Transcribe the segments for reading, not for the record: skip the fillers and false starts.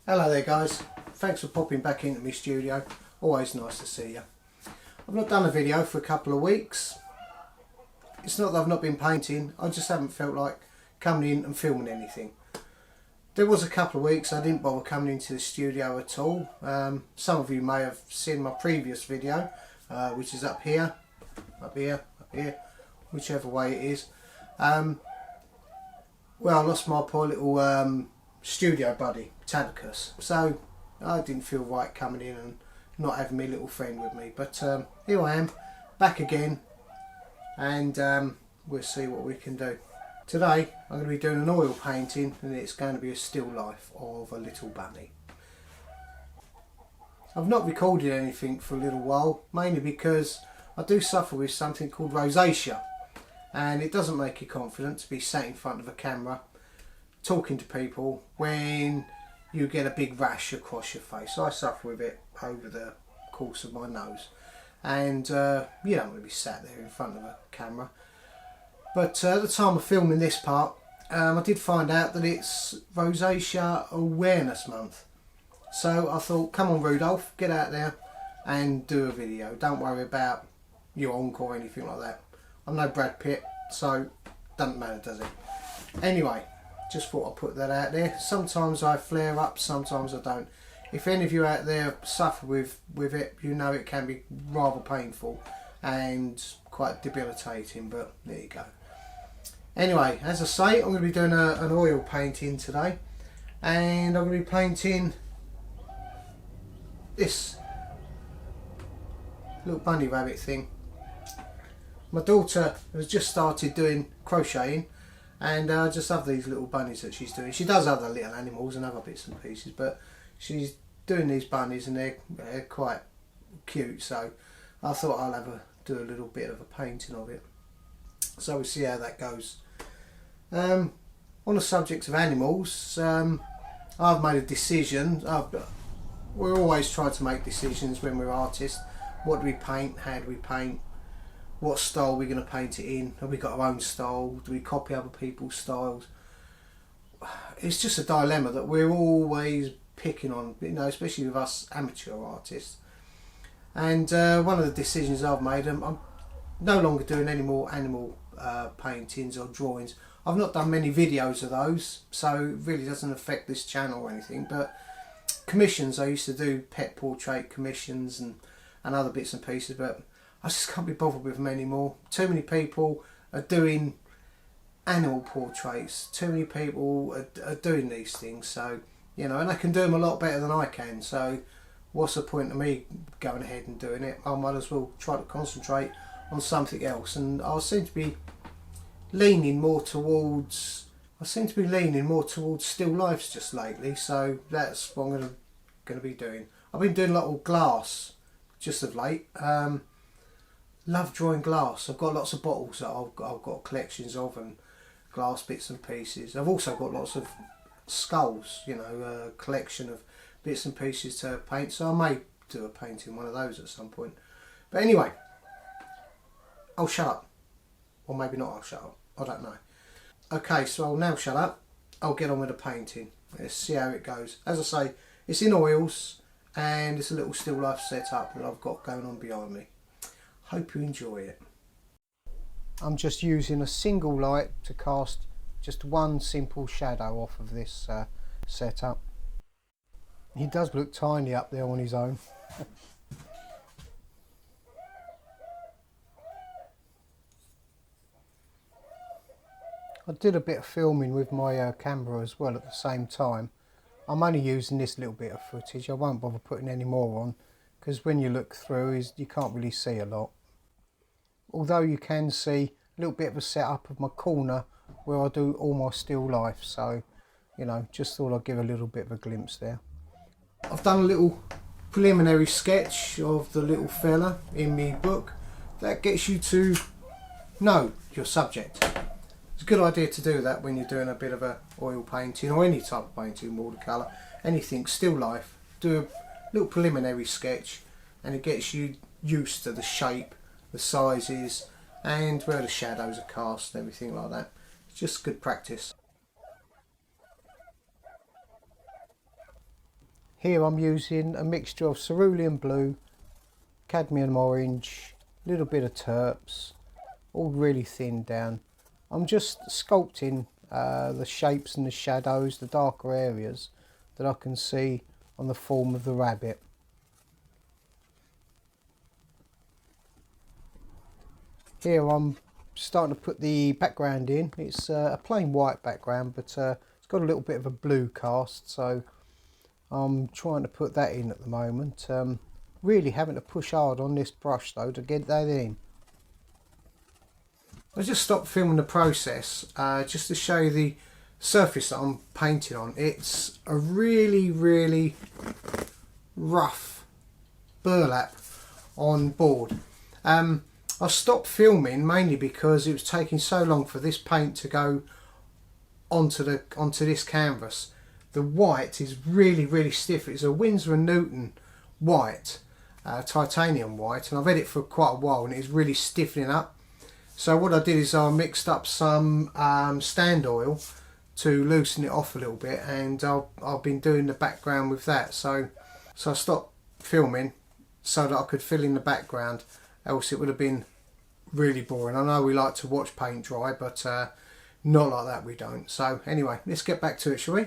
Hello there guys, thanks for popping back into my studio, always nice to see you. I've not done a video for a couple of weeks. It's not that I've not been painting, I just haven't felt like coming in and filming anything. There was a couple of weeks I didn't bother coming into the studio at all. Some of you may have seen my previous video, which is up here, whichever way it is. Well, I lost my poor little studio buddy, Tabacus, so I didn't feel right coming in and not having my little friend with me, but here I am, back again, and we'll see what we can do. Today I'm going to be doing an oil painting, and it's going to be a still life of a little bunny. I've not recorded anything for a little while, mainly because I do suffer with something called rosacea, and it doesn't make you confident to be sat in front of a camera talking to people when you get a big rash across your face. I suffer with it over the course of my nose, and you don't want to be sat there in front of a camera. But at the time of filming this part, I did find out that it's Rosacea Awareness Month. So I thought, come on Rudolph, get out there and do a video. Don't worry about your encore or anything like that. I'm no Brad Pitt, so doesn't matter, does it? Anyway, just thought I'd put that out there. Sometimes I flare up, sometimes I don't. If any of you out there suffer with it, you know it can be rather painful and quite debilitating, but there you go. Anyway, as I say, I'm going to be doing an oil painting today, and I'm going to be painting this little bunny rabbit thing. My daughter has just started doing crocheting, and I just love these little bunnies that she's doing. She does other little animals and other bits and pieces, but she's doing these bunnies, and they're quite cute, so I thought I'll do a little bit of a painting of it. So we'll see how that goes. On the subject of animals, I've made a decision. We're always trying to make decisions when we're artists. What do we paint? How do we paint? What style are we going to paint it in? Have we got our own style? Do we copy other people's styles? It's just a dilemma that we're always picking on, you know, especially with us amateur artists. And one of the decisions I've made, I'm no longer doing any more animal paintings or drawings. I've not done many videos of those, so it really doesn't affect this channel or anything, but commissions, I used to do pet portrait commissions and other bits and pieces, but I just can't be bothered with them anymore. Too many people are doing animal portraits, too many people are doing these things, so, you know, and they can do them a lot better than I can, so what's the point of me going ahead and doing it? I might as well try to concentrate on something else. And I seem to be leaning more towards still lifes just lately, so that's what I'm going to be doing. I've been doing a lot of glass just of late. Love drawing glass. I've got lots of bottles that I've got collections of, and glass bits and pieces. I've also got lots of skulls, you know, a collection of bits and pieces to paint, so I may do a painting one of those at some point. But anyway, I'll shut up, or maybe not, I'll shut up, I don't know. Okay, so I'll now shut up. I'll get on with the painting. Let's see how it goes. As I say, it's in oils, and it's a little still life setup that I've got going on behind me. Hope you enjoy it. I'm just using a single light to cast just one simple shadow off of this setup. He does look tiny up there on his own. I did a bit of filming with my camera as well at the same time. I'm only using this little bit of footage. I won't bother putting any more on, because when you look through, you can't really see a lot. Although you can see a little bit of a setup of my corner where I do all my still life, so, you know, just thought I'd give a little bit of a glimpse there. I've done a little preliminary sketch of the little fella in my book. That gets you to know your subject. It's a good idea to do that when you're doing a bit of a oil painting or any type of painting, watercolour, anything, still life. Do a little preliminary sketch, and it gets you used to the shape, the sizes, and where the shadows are cast and everything like that. It's just good practice. Here I'm using a mixture of cerulean blue, cadmium orange, a little bit of terps, all really thinned down. I'm just sculpting the shapes and the shadows, the darker areas that I can see on the form of the rabbit. Here I'm starting to put the background in. It's a plain white background, but it's got a little bit of a blue cast, so I'm trying to put that in at the moment. Really having to push hard on this brush though to get that in. I just stopped filming the process just to show you the surface that I'm painting on. It's a really rough burlap on board. I stopped filming mainly because it was taking so long for this paint to go onto this canvas. The white is really stiff. It's a Winsor Newton white, titanium white, and I've had it for quite a while and it's really stiffening up. So what I did is I mixed up some stand oil to loosen it off a little bit, and I've been doing the background with that. So I stopped filming so that I could fill in the background, else it would have been really boring. I know we like to watch paint dry, but not like that we don't. So anyway, let's get back to it, shall we?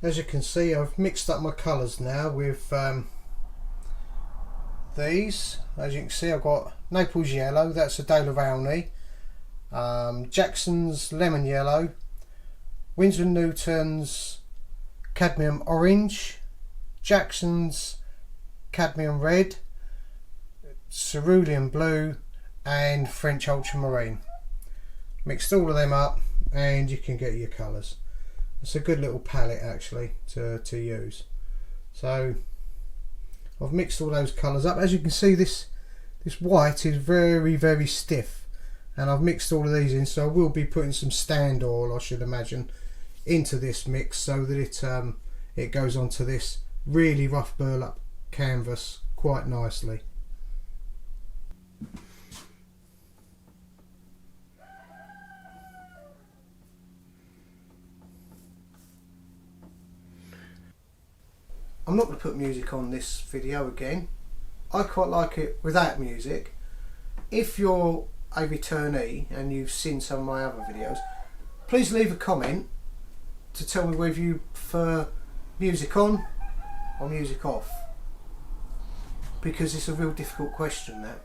As you can see, I've mixed up my colours now with these. As you can see, I've got Naples yellow, that's a Dale of Rowney, Jackson's lemon yellow, Winsor Newton's cadmium orange, Jackson's cadmium red, cerulean blue, and French ultramarine. Mixed all of them up and you can get your colours. It's a good little palette actually to use. So I've mixed all those colours up. As you can see, this white is very stiff, and I've mixed all of these in, so I will be putting some stand oil, I should imagine, into this mix so that it goes onto this really rough burlap canvas quite nicely. I'm not going to put music on this video again. I quite like it without music. If you're a returnee and you've seen some of my other videos, please leave a comment to tell me whether you prefer music on or music off, because it's a real difficult question, that.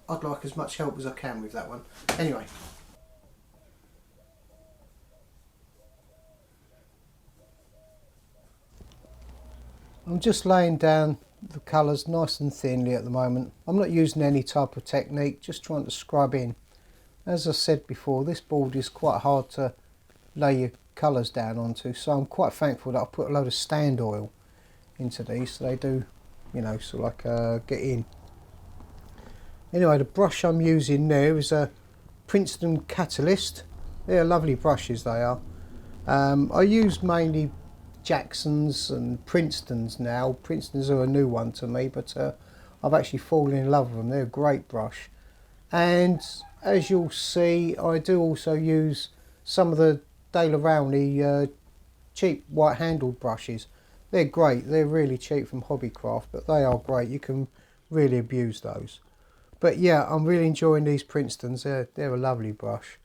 I'd like as much help as I can with that one. Anyway. I'm just laying down the colours nice and thinly at the moment. I'm not using any type of technique, just trying to scrub in. As I said before, this board is quite hard to lay your colours down onto, so I'm quite thankful that I put a load of stand oil into these so they do, you know, sort of like get in. Anyway, the brush I'm using there is a Princeton Catalyst. They're lovely brushes, they are. I use mainly Jackson's and Princeton's now. Princeton's are a new one to me, but I've actually fallen in love with them. They're a great brush. And as you'll see, I do also use some of the Dale of Rowney cheap white handled brushes. They're great. They're really cheap from Hobbycraft, but they are great. You can really abuse those. But yeah, I'm really enjoying these Princetons. They're a lovely brush.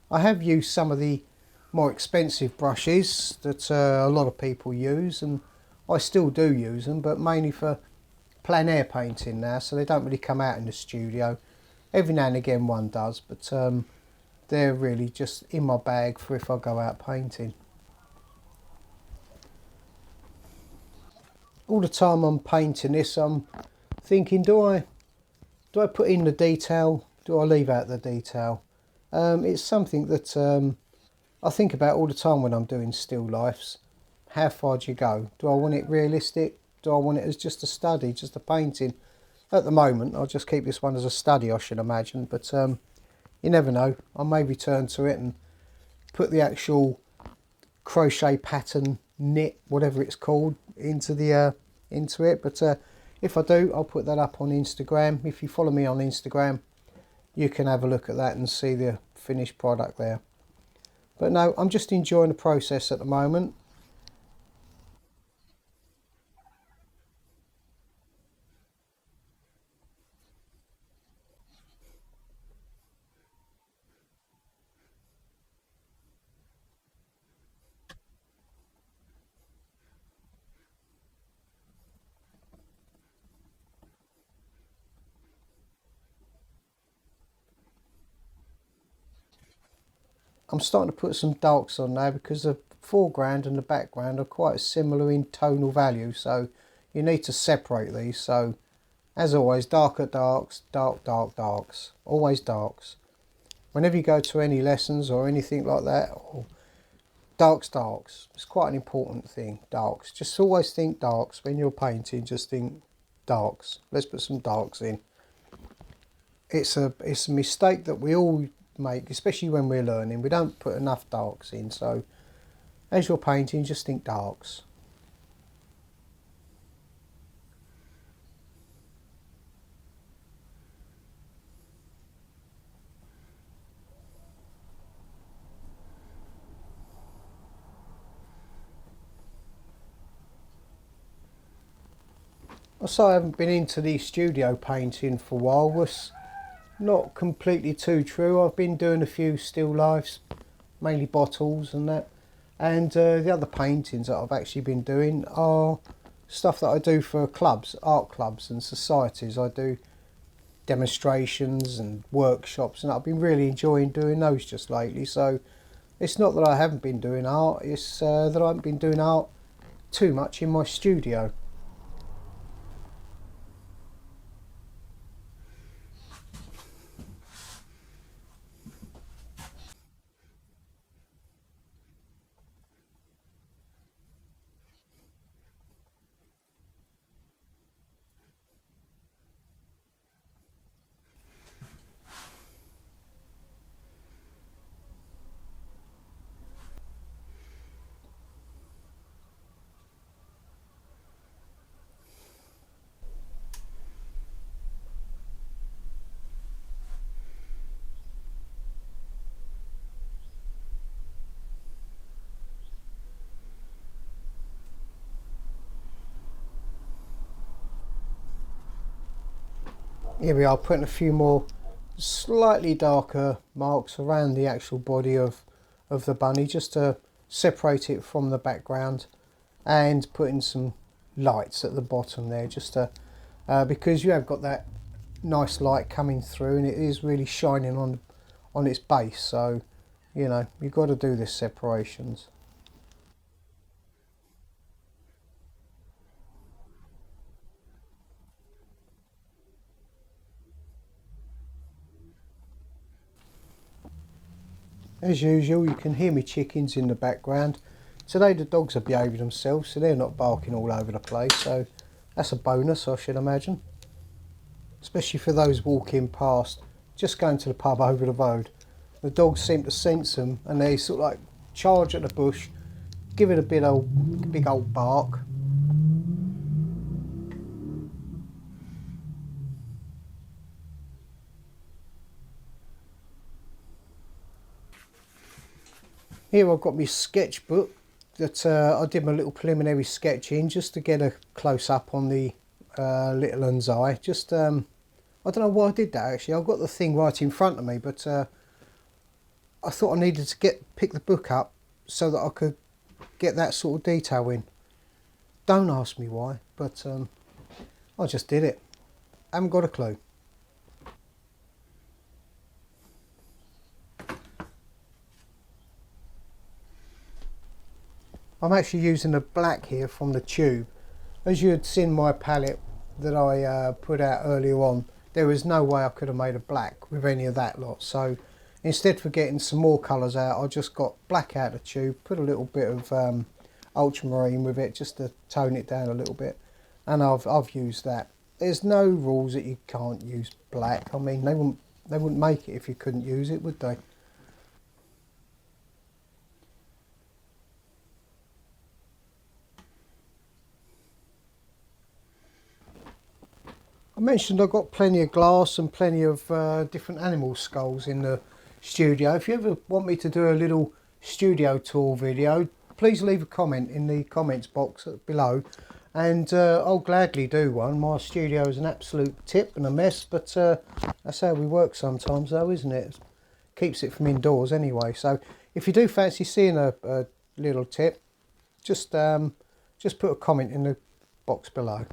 I have used some of the more expensive brushes that a lot of people use, and I still do use them, but mainly for plein air painting now, so they don't really come out in the studio. Every now and again one does, but they're really just in my bag for if I go out painting. All the time I'm painting this, I'm thinking, do I put in the detail? Do I leave out the detail? It's something that I think about all the time when I'm doing still lifes. How far do you go? Do I want it realistic? Do I want it as just a study, just a painting? At the moment, I'll just keep this one as a study, I should imagine. But you never know. I may return to it and put the actual crochet pattern, knit, whatever it's called, into the into it, but if I do, I'll put that up on Instagram. If you follow me on Instagram, you can have a look at that and see the finished product there. But no, I'm just enjoying the process at the moment. I'm starting to put some darks on now because the foreground and the background are quite similar in tonal value, so you need to separate these. So as always, darker darks, darks, always darks. Whenever you go to any lessons or anything like that, or darks, it's quite an important thing. Darks, just always think darks when you're painting. Just think darks. Let's put some darks in. It's a mistake that we all make, especially when we're learning. We don't put enough darks in, so as you're painting, just think darks. Also, I haven't been into the studio painting for a while. Was not completely too true. I've been doing a few still lifes, mainly bottles and that. And the other paintings that I've actually been doing are stuff that I do for clubs, art clubs and societies. I do demonstrations and workshops, and I've been really enjoying doing those just lately. So it's not that I haven't been doing art, it's that I haven't been doing art too much in my studio. Here we are, putting a few more slightly darker marks around the actual body of the bunny, just to separate it from the background, and putting some lights at the bottom there, just to because you have got that nice light coming through and it is really shining on its base, so you know you've got to do this separations. As usual, you can hear me chickens in the background. Today the dogs are behaving themselves, so they're not barking all over the place, so that's a bonus, I should imagine. Especially for those walking past, just going to the pub over the road. The dogs seem to sense them and they sort of like charge at the bush, give it a big old bark. Here I've got my sketchbook that I did my little preliminary sketch in, just to get a close up on the little one's eye. Just I don't know why I did that actually. I've got the thing right in front of me, but I thought I needed to pick the book up so that I could get that sort of detail in. Don't ask me why, but I just did it. Haven't got a clue. I'm actually using the black here from the tube. As you had seen my palette that I put out earlier on, there was no way I could have made a black with any of that lot. So instead for getting some more colours out, I just got black out of the tube, put a little bit of ultramarine with it just to tone it down a little bit, and I've used that. There's no rules that you can't use black. I mean, they wouldn't make it if you couldn't use it, would they? I mentioned I've got plenty of glass and plenty of different animal skulls in the studio. If you ever want me to do a little studio tour video, please leave a comment in the comments box below, and I'll gladly do one. My studio is an absolute tip and a mess, but that's how we work sometimes though, isn't it? Keeps it from indoors anyway. So if you do fancy seeing a little tip, just put a comment in the box below.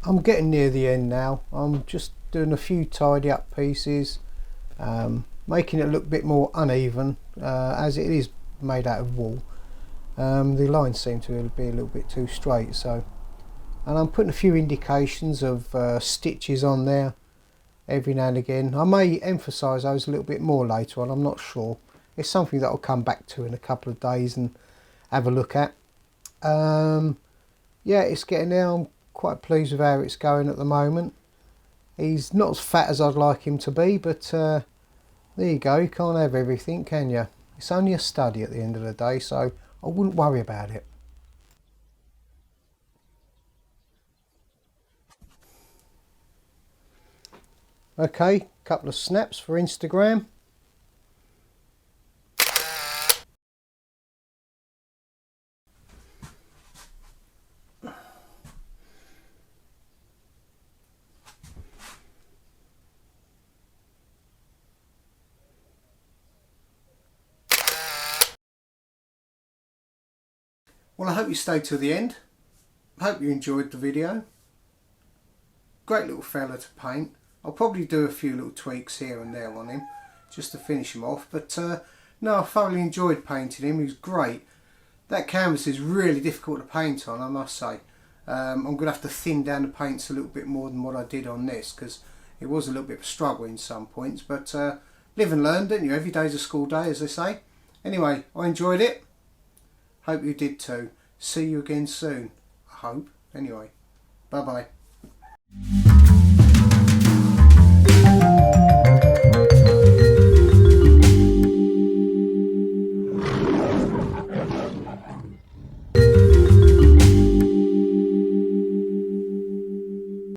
I'm getting near the end now. I'm just doing a few tidy up pieces, making it look a bit more uneven, as it is made out of wool. The lines seem to be a little bit too straight, so, and I'm putting a few indications of stitches on there every now and again. I may emphasise those a little bit more later on, I'm not sure. It's something that I'll come back to in a couple of days and have a look at. Yeah, it's getting there. I'm quite pleased with how it's going at the moment. He's not as fat as I'd like him to be, but there you go, you can't have everything, can you? It's only a study at the end of the day, so I wouldn't worry about it. Okay, couple of snaps for Instagram. Well, I hope you stayed till the end. I hope you enjoyed the video. Great little fella to paint. I'll probably do a few little tweaks here and there on him just to finish him off, but no, I thoroughly enjoyed painting him. He was great. That canvas is really difficult to paint on, I must say. I'm going to have to thin down the paints a little bit more than what I did on this, because it was a little bit of a struggle in some points, but live and learn, don't you? Every day's a school day, as they say. Anyway, I enjoyed it. Hope you did too. See you again soon, I hope. Anyway, bye bye.